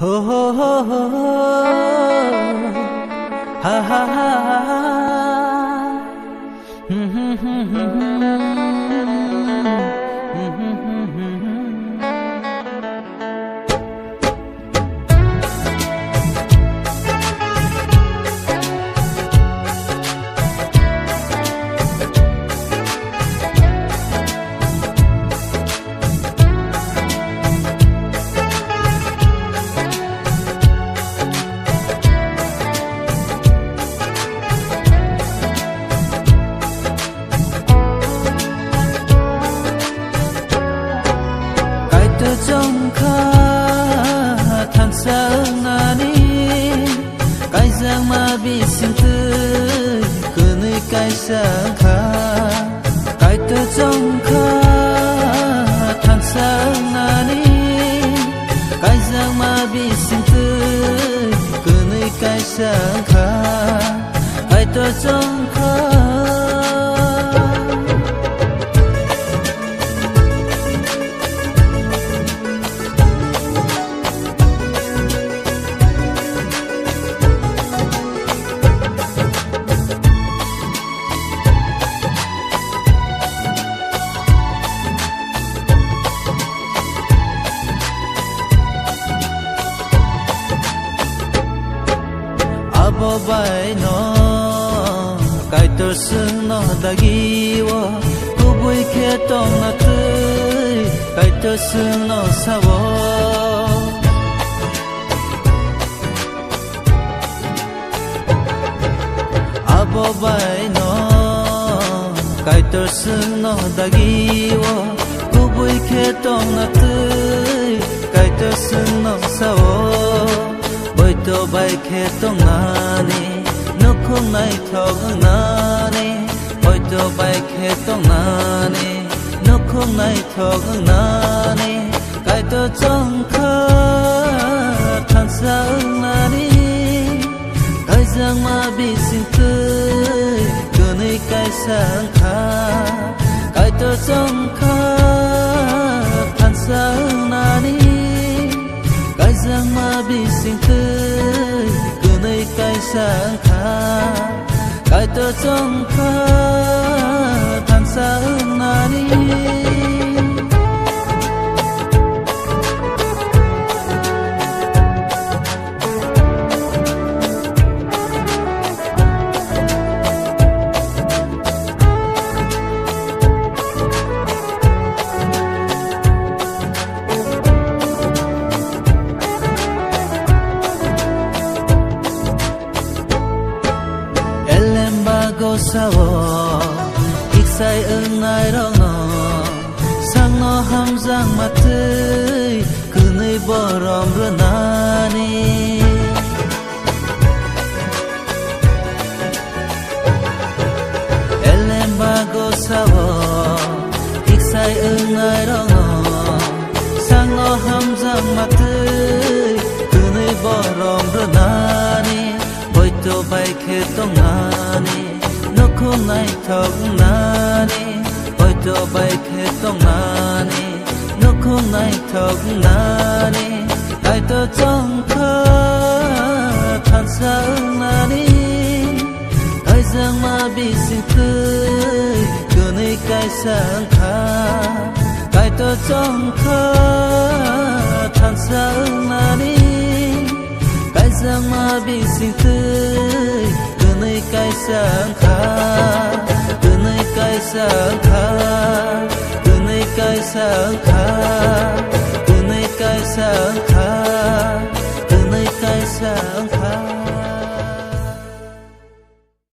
ho ho ho ho ha ha ha trong khá than sáng nani cái giang mà bị sinh tươi cứ nơi cái sáng khá cái tơ trong khá than sáng nani cái giang mà bị sinh tươi cứ nơi cái sáng khá cái tơ trong khá abo bay no cái tôi sưng nó đã ghi wa cô vui kia tông na tươi cái tôi sưng nó sao abo bay no cái tôi sưng nó đã ghi wa cô vui kia tông na tươi cái tôi sưng nó sao bởi tôi bay khẽ tông nani nó không nay thong nani bởi tôi bay khẽ tông nani nó không nay thong nani cái tôi trong khá than sáng nani cái giang mà bị sinh tươi cứ nơi cái sáng khá cái tôi trong khá than sáng nani cái giang mà bị sinh tươi cứ nơi cái sáng khá cái tơ trong khá than sáng nani go sao ik sai ưng ai đâu nó sang nó ham giang mặt tươi cứ nơi bờ ròm rơ nani em ba go sao ik sai ưng ai đâu nó sang nó ham giang mặt tươi cứ nơi bờ ròm rơ nani bởi tôi bay khẽ tông nani nó không nay thong nani bởi tôi bay khẽ tông nani nó không nay thong nani cái tôi trong khá than sáng nani cái giang mà bị sinh tươi cứ nơi cái sáng khá cái tôi trong khá than sáng nani cái giang mà bị sinh tươi cứ nơi cái sáng khá cứ nơi cái sáng khá cứ nơi cái sáng khá cứ nơi cái sáng